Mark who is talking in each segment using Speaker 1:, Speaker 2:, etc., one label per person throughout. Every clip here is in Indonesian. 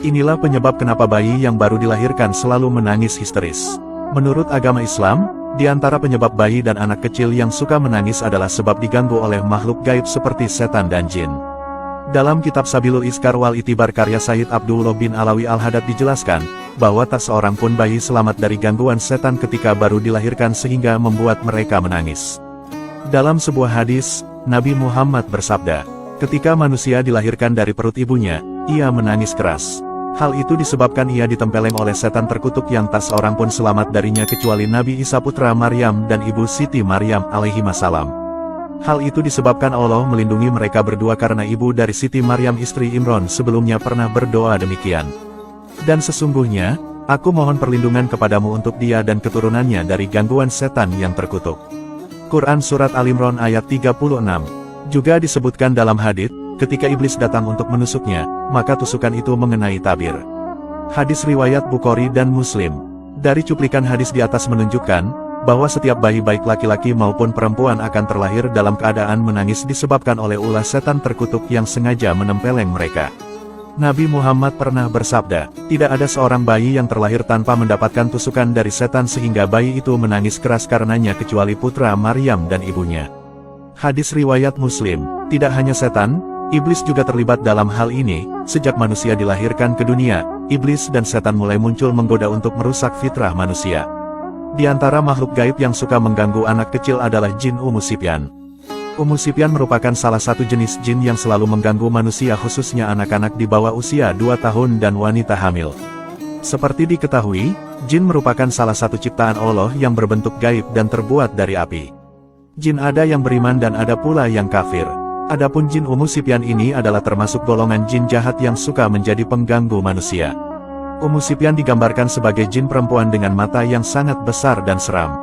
Speaker 1: Inilah penyebab kenapa bayi yang baru dilahirkan selalu menangis histeris. Menurut agama Islam, di antara penyebab bayi dan anak kecil yang suka menangis adalah sebab diganggu oleh makhluk gaib seperti setan dan jin. Dalam kitab Sabilul Iskar wal Itibar karya Sayyid Abdullah bin Alawi Al-Haddad dijelaskan, bahwa tak seorang pun bayi selamat dari gangguan setan ketika baru dilahirkan sehingga membuat mereka menangis. Dalam sebuah hadis, Nabi Muhammad bersabda, ketika manusia dilahirkan dari perut ibunya, ia menangis keras. Hal itu disebabkan ia ditempeleng oleh setan terkutuk yang tak seorang pun selamat darinya kecuali Nabi Isa putra Maryam dan Ibu Siti Maryam alaihimassalam. Hal itu disebabkan Allah melindungi mereka berdua karena ibu dari Siti Maryam istri Imron sebelumnya pernah berdoa demikian. Dan sesungguhnya, aku mohon perlindungan kepadamu untuk dia dan keturunannya dari gangguan setan yang terkutuk. Quran Surat Al-Imran ayat 36. Juga disebutkan dalam hadits, ketika iblis datang untuk menusuknya, maka tusukan itu mengenai tabir. Hadis riwayat Bukhari dan Muslim. Dari cuplikan hadis di atas menunjukkan, bahwa setiap bayi baik laki-laki maupun perempuan akan terlahir dalam keadaan menangis disebabkan oleh ulah setan terkutuk yang sengaja menempeleng mereka. Nabi Muhammad pernah bersabda, tidak ada seorang bayi yang terlahir tanpa mendapatkan tusukan dari setan sehingga bayi itu menangis keras karenanya kecuali putra Maryam dan ibunya. Hadis riwayat Muslim, tidak hanya setan, iblis juga terlibat dalam hal ini. Sejak manusia dilahirkan ke dunia, iblis dan setan mulai muncul menggoda untuk merusak fitrah manusia. Di antara makhluk gaib yang suka mengganggu anak kecil adalah jin Ummu Sibyan. Ummu Sibyan merupakan salah satu jenis jin yang selalu mengganggu manusia khususnya anak-anak di bawah usia 2 tahun dan wanita hamil. Seperti diketahui, jin merupakan salah satu ciptaan Allah yang berbentuk gaib dan terbuat dari api. Jin ada yang beriman dan ada pula yang kafir. Adapun jin Ummu Sibyan ini adalah termasuk golongan jin jahat yang suka menjadi pengganggu manusia. Ummu Sibyan digambarkan sebagai jin perempuan dengan mata yang sangat besar dan seram.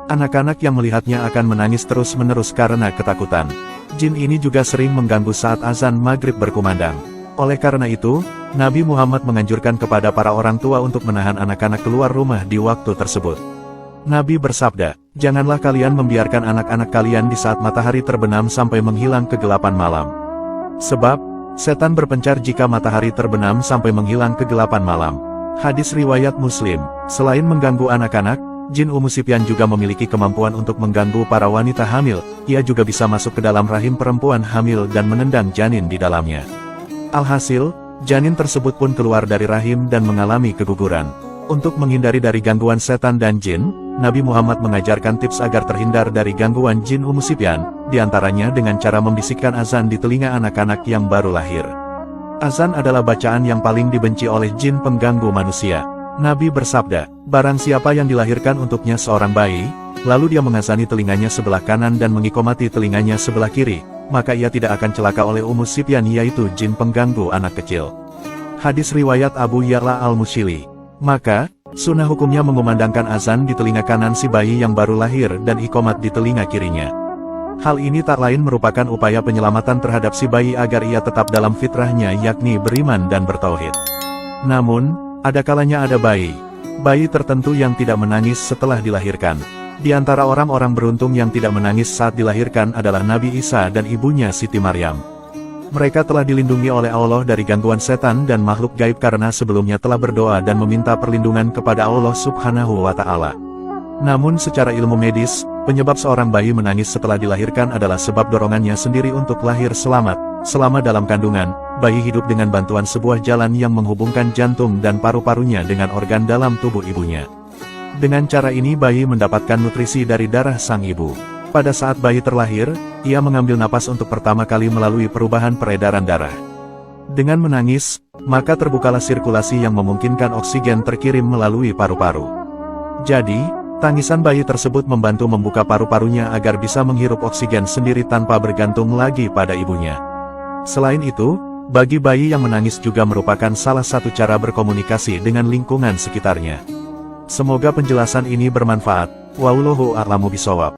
Speaker 1: Anak-anak yang melihatnya akan menangis terus-menerus karena ketakutan. Jin ini juga sering mengganggu saat azan maghrib berkumandang. Oleh karena itu, Nabi Muhammad menganjurkan kepada para orang tua untuk menahan anak-anak keluar rumah di waktu tersebut. Nabi bersabda, janganlah kalian membiarkan anak-anak kalian di saat matahari terbenam sampai menghilang kegelapan malam. Sebab, setan berpencar jika matahari terbenam sampai menghilang kegelapan malam. Hadis riwayat Muslim. Selain mengganggu anak-anak, jin Ummu Sibyan juga memiliki kemampuan untuk mengganggu para wanita hamil. Ia juga bisa masuk ke dalam rahim perempuan hamil dan menendang janin di dalamnya. Alhasil, janin tersebut pun keluar dari rahim dan mengalami keguguran. Untuk menghindari dari gangguan setan dan jin, Nabi Muhammad mengajarkan tips agar terhindar dari gangguan jin Ummu Sibyan, diantaranya dengan cara membisikkan azan di telinga anak-anak yang baru lahir. Azan adalah bacaan yang paling dibenci oleh jin pengganggu manusia. Nabi bersabda, barang siapa yang dilahirkan untuknya seorang bayi, lalu dia mengazani telinganya sebelah kanan dan mengikomati telinganya sebelah kiri, maka ia tidak akan celaka oleh Ummu Sibyan yaitu jin pengganggu anak kecil. Hadis riwayat Abu Ya'la al-Mushili. Maka, sunnah hukumnya mengumandangkan azan di telinga kanan si bayi yang baru lahir dan ikomat di telinga kirinya. Hal ini tak lain merupakan upaya penyelamatan terhadap si bayi agar ia tetap dalam fitrahnya yakni beriman dan bertauhid. Namun, ada kalanya ada bayi tertentu yang tidak menangis setelah dilahirkan. Di antara orang-orang beruntung yang tidak menangis saat dilahirkan adalah Nabi Isa dan ibunya Siti Maryam. Mereka telah dilindungi oleh Allah dari gangguan setan dan makhluk gaib karena sebelumnya telah berdoa dan meminta perlindungan kepada Allah Subhanahu wa Ta'ala. Namun secara ilmu medis, penyebab seorang bayi menangis setelah dilahirkan adalah sebab dorongannya sendiri untuk lahir selamat. Selama dalam kandungan, bayi hidup dengan bantuan sebuah jalan yang menghubungkan jantung dan paru-parunya dengan organ dalam tubuh ibunya. Dengan cara ini bayi mendapatkan nutrisi dari darah sang ibu. Pada saat bayi terlahir, ia mengambil napas untuk pertama kali melalui perubahan peredaran darah. Dengan menangis, maka terbukalah sirkulasi yang memungkinkan oksigen terkirim melalui paru-paru. Jadi, tangisan bayi tersebut membantu membuka paru-parunya agar bisa menghirup oksigen sendiri tanpa bergantung lagi pada ibunya. Selain itu, bagi bayi yang menangis juga merupakan salah satu cara berkomunikasi dengan lingkungan sekitarnya. Semoga penjelasan ini bermanfaat. Wallahu a'lamu bishawab.